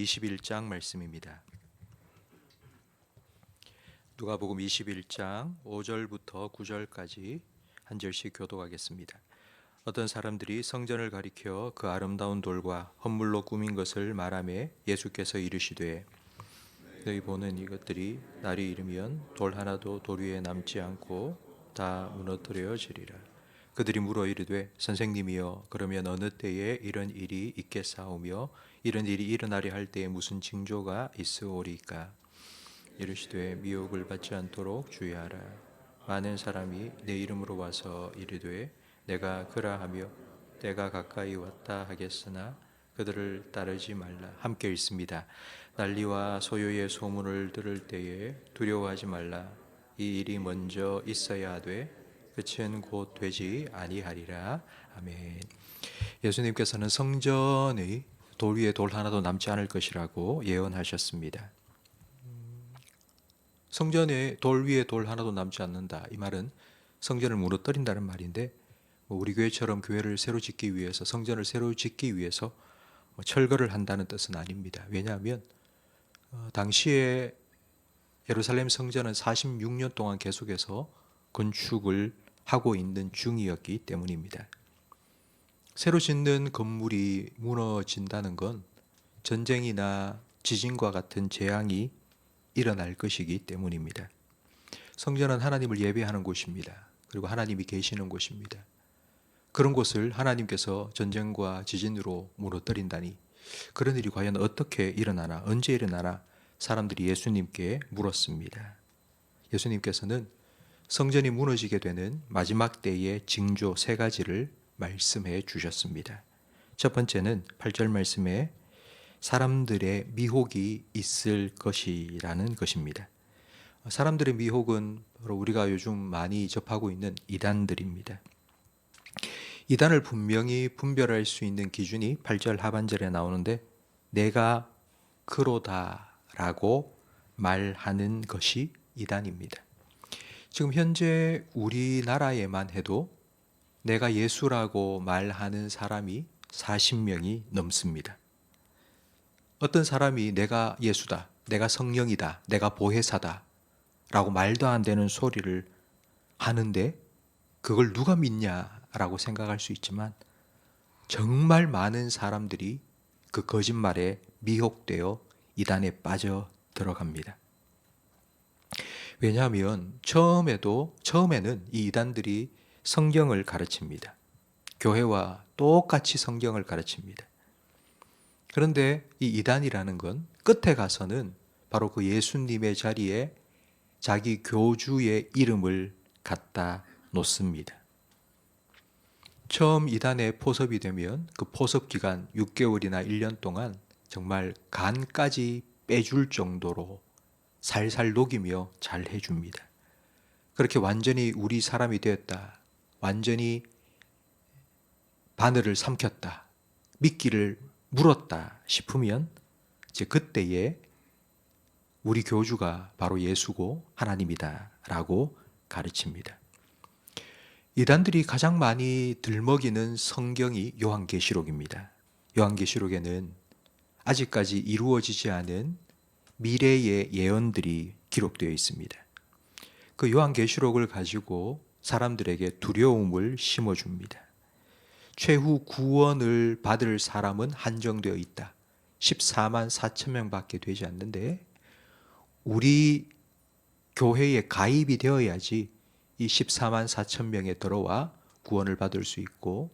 21장 말씀입니다. 누가복음 21장 5절부터 9절까지 한 절씩 교독하겠습니다. 어떤 사람들이 성전을 가리켜 그 아름다운 돌과 헌물로 꾸민 것을 말하며 예수께서 이르시되 너희 보는 이것들이 날이 이르면 돌 하나도 돌 위에 남지 않고 다 무너뜨려지리라. 그들이 물어 이르되 선생님이여 그러면 어느 때에 이런 일이 있겠사오며 이런 일이 일어나려 할 때에 무슨 징조가 있으오리까? 이르시되 미혹을 받지 않도록 주의하라. 많은 사람이 내 이름으로 와서 이르되 내가 그라하며 때가 가까이 왔다 하겠으나 그들을 따르지 말라. 함께 읽습니다. 난리와 소요의 소문을 들을 때에 두려워하지 말라. 이 일이 먼저 있어야 하되 끝은 곧 되지 아니하리라. 아멘. 예수님께서는 성전의 돌 위에 돌 하나도 남지 않을 것이라고 예언하셨습니다. 성전에 돌 위에 돌 하나도 남지 않는다. 이 말은 성전을 무너뜨린다는 말인데 우리 교회처럼 교회를 새로 짓기 위해서 성전을 새로 짓기 위해서 철거를 한다는 뜻은 아닙니다. 왜냐하면 당시에 예루살렘 성전은 46년 동안 계속해서 건축을 하고 있는 중이었기 때문입니다. 새로 짓는 건물이 무너진다는 건 전쟁이나 지진과 같은 재앙이 일어날 것이기 때문입니다. 성전은 하나님을 예배하는 곳입니다. 그리고 하나님이 계시는 곳입니다. 그런 곳을 하나님께서 전쟁과 지진으로 무너뜨린다니 그런 일이 과연 어떻게 일어나나 언제 일어나나 사람들이 예수님께 물었습니다. 예수님께서는 성전이 무너지게 되는 마지막 때의 징조 3가지를 말씀해 주셨습니다. 첫 번째는 8절 말씀에 사람들의 미혹이 있을 것이라는 것입니다. 사람들의 미혹은 바로 우리가 요즘 많이 접하고 있는 이단들입니다. 이단을 분명히 분별할 수 있는 기준이 8절 하반절에 나오는데 내가 그로다라고 말하는 것이 이단입니다. 지금 현재 우리나라에만 해도 내가 예수라고 말하는 사람이 40명이 넘습니다. 어떤 사람이 내가 예수다, 내가 성령이다, 내가 보혜사다 라고 말도 안 되는 소리를 하는데 그걸 누가 믿냐라고 생각할 수 있지만 정말 많은 사람들이 그 거짓말에 미혹되어 이단에 빠져 들어갑니다. 왜냐하면 처음에는 이 이단들이 성경을 가르칩니다. 교회와 똑같이 성경을 가르칩니다. 그런데 이 이단이라는 건 끝에 가서는 바로 그 예수님의 자리에 자기 교주의 이름을 갖다 놓습니다. 처음 이단에 포섭이 되면 그 포섭 기간 6개월이나 1년 동안 정말 간까지 빼줄 정도로 살살 녹이며 잘 해줍니다. 그렇게 완전히 우리 사람이 되었다. 완전히 바늘을 삼켰다. 미끼를 물었다 싶으면 이제 그때에 우리 교주가 바로 예수고 하나님이다 라고 가르칩니다. 이단들이 가장 많이 들먹이는 성경이 요한계시록입니다. 요한계시록에는 아직까지 이루어지지 않은 미래의 예언들이 기록되어 있습니다. 그 요한계시록을 가지고 사람들에게 두려움을 심어줍니다. 최후 구원을 받을 사람은 한정되어 있다. 14만 4천 명밖에 되지 않는데 우리 교회에 가입이 되어야지 이 14만 4천 명에 들어와 구원을 받을 수 있고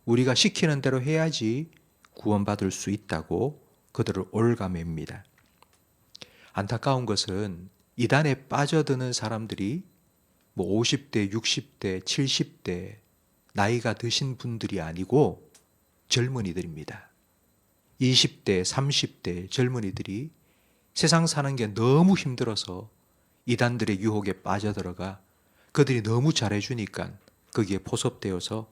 우리가 시키는 대로 해야지 구원받을 수 있다고 그들을 올가맵니다. 안타까운 것은 이단에 빠져드는 사람들이 50대, 60대, 70대 나이가 드신 분들이 아니고 젊은이들입니다. 20대, 30대 젊은이들이 세상 사는 게 너무 힘들어서 이단들의 유혹에 빠져들어가 그들이 너무 잘해주니까 거기에 포섭되어서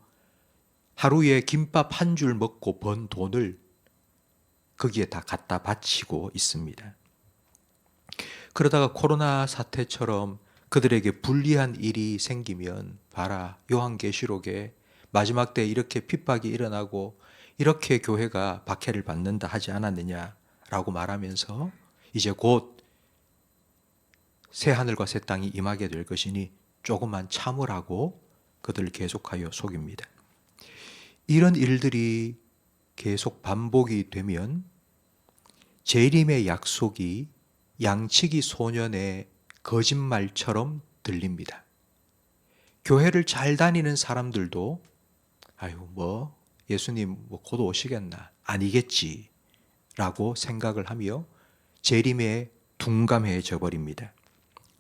하루에 김밥 한 줄 먹고 번 돈을 거기에 다 갖다 바치고 있습니다. 그러다가 코로나 사태처럼 그들에게 불리한 일이 생기면 봐라 요한계시록에 마지막 때 이렇게 핍박이 일어나고 이렇게 교회가 박해를 받는다 하지 않았느냐라고 라고 말하면서 이제 곧 새 하늘과 새 땅이 임하게 될 것이니 조금만 참으라고 그들을 계속하여 속입니다. 이런 일들이 계속 반복이 되면 재림의 약속이 양치기 소년의 거짓말처럼 들립니다. 교회를 잘 다니는 사람들도 아유 예수님 곧 오시겠나 아니겠지 라고 생각을 하며 재림에 둔감해져 버립니다.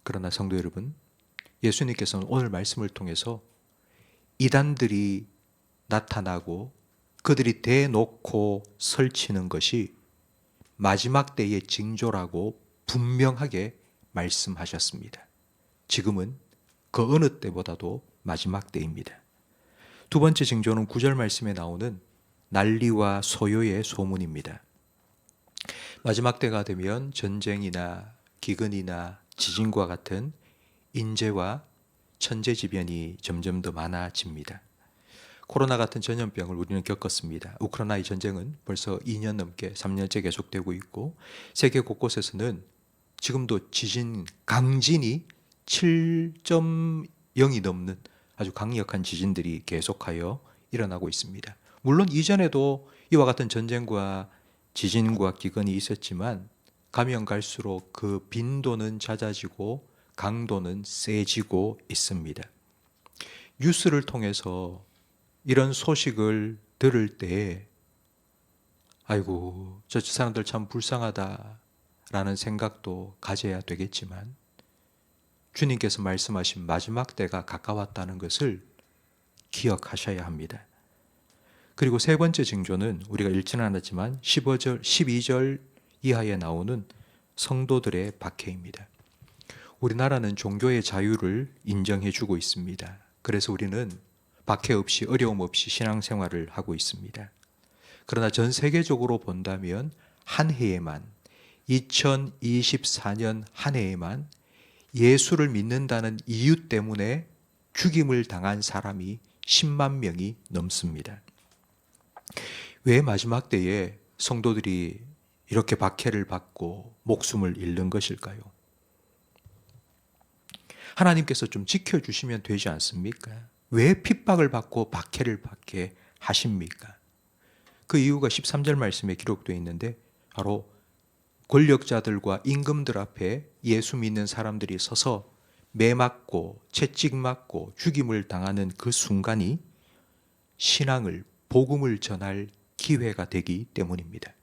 그러나 성도 여러분, 예수님께서는 오늘 말씀을 통해서 이단들이 나타나고 그들이 대놓고 설치는 것이 마지막 때의 징조라고 분명하게 말씀하셨습니다. 지금은 그 어느 때보다도 마지막 때입니다. 두 번째 징조는 9절 말씀에 나오는 난리와 소요의 소문입니다. 마지막 때가 되면 전쟁이나 기근이나 지진과 같은 인재와 천재지변이 점점 더 많아집니다. 코로나 같은 전염병을 우리는 겪었습니다. 우크라이나의 전쟁은 벌써 2년 넘게 3년째 계속되고 있고 세계 곳곳에서는 지금도 지진, 강진이 7.0이 넘는 아주 강력한 지진들이 계속하여 일어나고 있습니다. 물론 이전에도 이와 같은 전쟁과 지진과 기근이 있었지만 가면 갈수록 그 빈도는 잦아지고 강도는 세지고 있습니다. 뉴스를 통해서 이런 소식을 들을 때 아이고 저 사람들 참 불쌍하다라는 생각도 가져야 되겠지만 주님께서 말씀하신 마지막 때가 가까웠다는 것을 기억하셔야 합니다. 그리고 세 번째 징조는 우리가 읽지는 않았지만 12절 이하에 나오는 성도들의 박해입니다. 우리나라는 종교의 자유를 인정해주고 있습니다. 그래서 우리는 박해 없이 어려움 없이 신앙생활을 하고 있습니다. 그러나 전 세계적으로 본다면 한 해에만 2024년 한 해에만 예수를 믿는다는 이유 때문에 죽임을 당한 사람이 10만 명이 넘습니다. 왜 마지막 때에 성도들이 이렇게 박해를 받고 목숨을 잃는 것일까요? 하나님께서 좀 지켜주시면 되지 않습니까? 왜 핍박을 받고 박해를 받게 하십니까? 그 이유가 13절 말씀에 기록되어 있는데 바로 권력자들과 임금들 앞에 예수 믿는 사람들이 서서 매맞고 채찍맞고 죽임을 당하는 그 순간이 신앙을 복음을 전할 기회가 되기 때문입니다.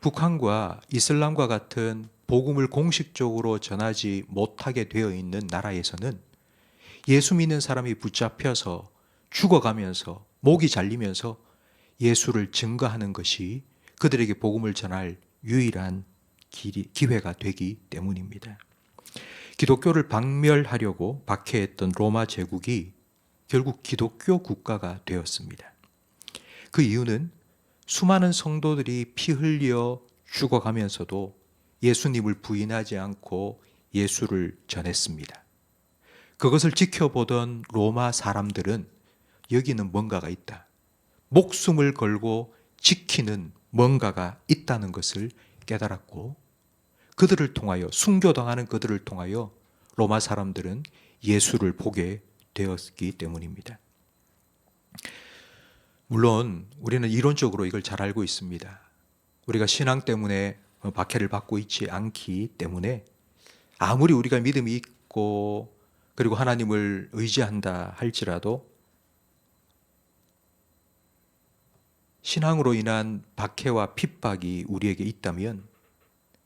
북한과 이슬람과 같은 복음을 공식적으로 전하지 못하게 되어 있는 나라에서는 예수 믿는 사람이 붙잡혀서 죽어가면서 목이 잘리면서 예수를 증거하는 것이 그들에게 복음을 전할 유일한 기회가 되기 때문입니다. 기독교를 박멸하려고 박해했던 로마 제국이 결국 기독교 국가가 되었습니다. 그 이유는 수많은 성도들이 피 흘려 죽어가면서도 예수님을 부인하지 않고 예수를 전했습니다. 그것을 지켜보던 로마 사람들은 여기는 뭔가가 있다. 목숨을 걸고 지키는 뭔가가 있다는 것을 깨달았고 그들을 통하여 순교당하는 그들을 통하여 로마 사람들은 예수를 보게 되었기 때문입니다. 물론 우리는 이론적으로 이걸 잘 알고 있습니다. 우리가 신앙 때문에 박해를 받고 있지 않기 때문에 아무리 우리가 믿음이 있고 그리고 하나님을 의지한다 할지라도 신앙으로 인한 박해와 핍박이 우리에게 있다면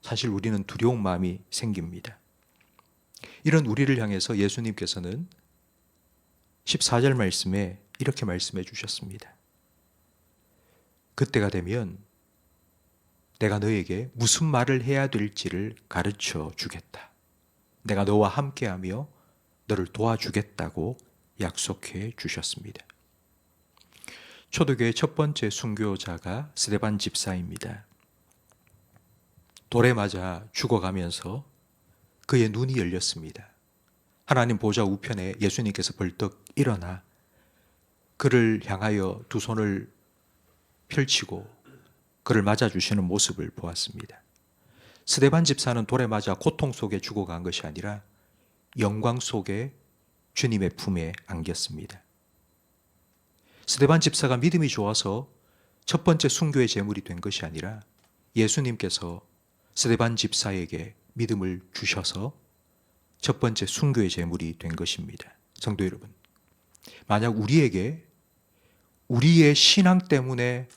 사실 우리는 두려운 마음이 생깁니다. 이런 우리를 향해서 예수님께서는 14절 말씀에 이렇게 말씀해 주셨습니다. 그때가 되면 내가 너에게 무슨 말을 해야 될지를 가르쳐 주겠다. 내가 너와 함께하며 너를 도와주겠다고 약속해 주셨습니다. 초대교회 첫 번째 순교자가 스데반 집사입니다. 돌에 맞아 죽어가면서 그의 눈이 열렸습니다. 하나님 보좌 우편에 예수님께서 벌떡 일어나 그를 향하여 두 손을 펼치고 그를 맞아주시는 모습을 보았습니다. 스데반 집사는 돌에 맞아 고통 속에 죽어간 것이 아니라 영광 속에 주님의 품에 안겼습니다. 스데반 집사가 믿음이 좋아서 첫 번째 순교의 제물이 된 것이 아니라 예수님께서 스데반 집사에게 믿음을 주셔서 첫 번째 순교의 제물이 된 것입니다. 성도 여러분, 만약 우리에게 우리의 신앙 때문에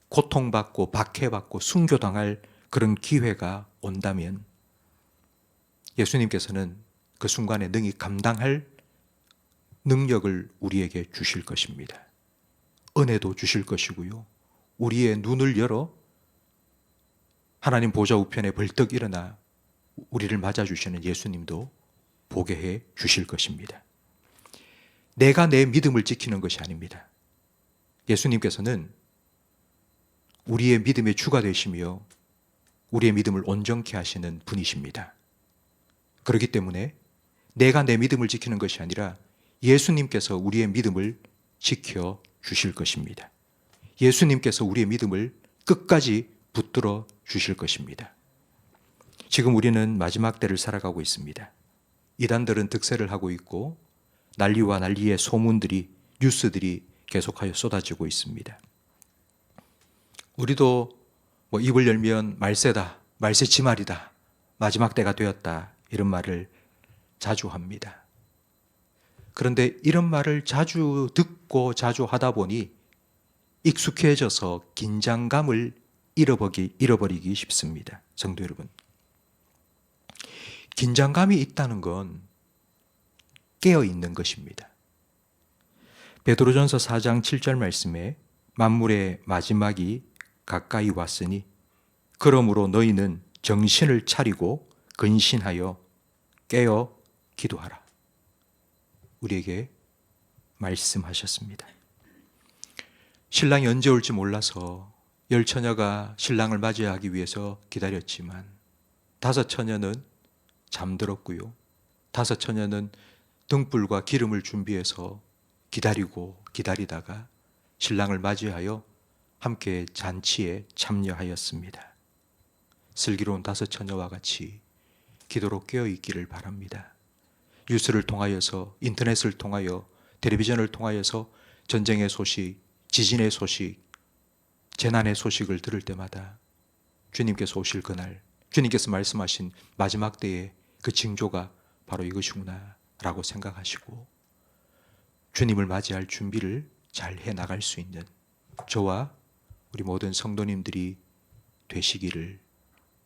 고통받고 박해받고 순교당할 그런 기회가 온다면 예수님께서는 그 순간에 능히 감당할 능력을 우리에게 주실 것입니다. 은혜도 주실 것이고요. 우리의 눈을 열어 하나님 보좌 우편에 벌떡 일어나 우리를 맞아주시는 예수님도 보게 해 주실 것입니다. 내가 내 믿음을 지키는 것이 아닙니다. 예수님께서는 우리의 믿음의 주가 되시며 우리의 믿음을 온전케 하시는 분이십니다. 그렇기 때문에 내가 내 믿음을 지키는 것이 아니라 예수님께서 우리의 믿음을 지켜 주실 것입니다. 예수님께서 우리의 믿음을 끝까지 붙들어 주실 것입니다. 지금 우리는 마지막 때를 살아가고 있습니다. 이단들은 득세를 하고 있고 난리와 난리의 소문들이, 뉴스들이 계속하여 쏟아지고 있습니다. 우리도 입을 열면 말세다, 말세지말이다, 마지막 때가 되었다, 이런 말을 자주 합니다. 그런데 이런 말을 자주 듣고 자주 하다 보니 익숙해져서 긴장감을 잃어버리기 쉽습니다. 성도 여러분, 긴장감이 있다는 건 깨어있는 것입니다. 베드로전서 4장 7절 말씀에 만물의 마지막이 가까이 왔으니 그러므로 너희는 정신을 차리고 근신하여 깨어 기도하라. 우리에게 말씀하셨습니다. 신랑이 언제 올지 몰라서 10처녀가 신랑을 맞이하기 위해서 기다렸지만 5처녀는 잠들었고요. 5처녀는 등불과 기름을 준비해서 기다리다가 신랑을 맞이하여 함께 잔치에 참여하였습니다. 슬기로운 5처녀와 같이 기도로 깨어있기를 바랍니다. 뉴스를 통하여서, 인터넷을 통하여, 텔레비전을 통하여서 전쟁의 소식, 지진의 소식, 재난의 소식을 들을 때마다 주님께서 오실 그날, 주님께서 말씀하신 마지막 때의 그 징조가 바로 이것이구나 라고 생각하시고 주님을 맞이할 준비를 잘 해나갈 수 있는 저와 우리 모든 성도님들이 되시기를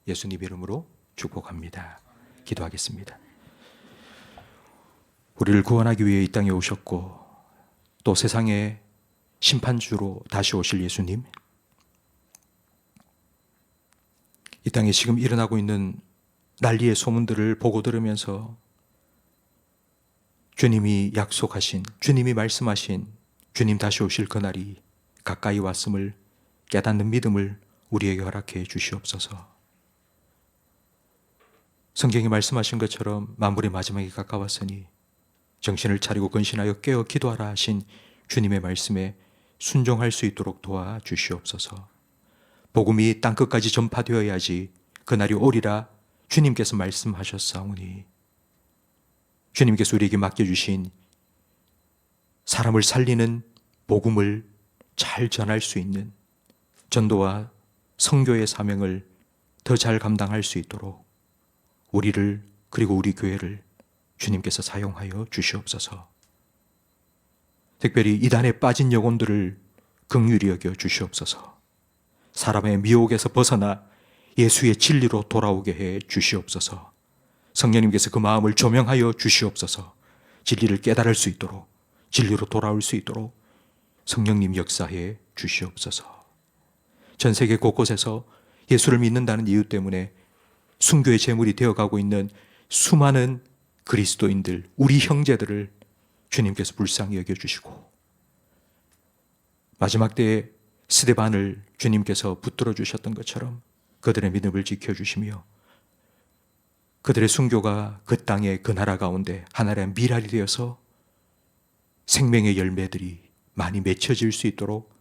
예수님 이름으로 축복합니다. 기도하겠습니다. 우리를 구원하기 위해 이 땅에 오셨고 또 세상의 심판주로 다시 오실 예수님, 이 땅에 지금 일어나고 있는 난리의 소문들을 보고 들으면서 주님이 약속하신, 주님이 말씀하신 주님 다시 오실 그날이 가까이 왔음을 깨닫는 믿음을 우리에게 허락해 주시옵소서. 성경이 말씀하신 것처럼 만물의 마지막이 가까웠으니 정신을 차리고 근신하여 깨어 기도하라 하신 주님의 말씀에 순종할 수 있도록 도와주시옵소서. 복음이 땅끝까지 전파되어야지 그날이 오리라 주님께서 말씀하셨사오니 주님께서 우리에게 맡겨주신 사람을 살리는 복음을 잘 전할 수 있는 전도와 선교의 사명을 더 잘 감당할 수 있도록 우리를 그리고 우리 교회를 주님께서 사용하여 주시옵소서. 특별히 이단에 빠진 영혼들을 긍휼히 여겨 주시옵소서. 사람의 미혹에서 벗어나 예수의 진리로 돌아오게 해 주시옵소서. 성령님께서 그 마음을 조명하여 주시옵소서. 진리를 깨달을 수 있도록, 진리로 돌아올 수 있도록 성령님 역사해 주시옵소서. 전 세계 곳곳에서 예수를 믿는다는 이유 때문에 순교의 제물이 되어가고 있는 수많은 그리스도인들, 우리 형제들을 주님께서 불쌍히 여겨주시고 마지막 때에 스데반을 주님께서 붙들어 주셨던 것처럼 그들의 믿음을 지켜주시며 그들의 순교가 그 땅에 그 나라 가운데 하나의 미랄이 되어서 생명의 열매들이 많이 맺혀질 수 있도록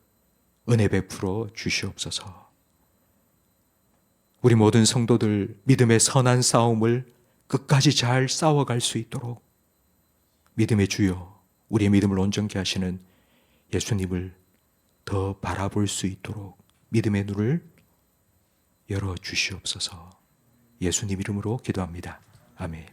은혜 베풀어 주시옵소서. 우리 모든 성도들 믿음의 선한 싸움을 끝까지 잘 싸워갈 수 있도록 믿음의 주여, 우리의 믿음을 온전케 하시는 예수님을 더 바라볼 수 있도록 믿음의 눈을 열어 주시옵소서. 예수님 이름으로 기도합니다. 아멘.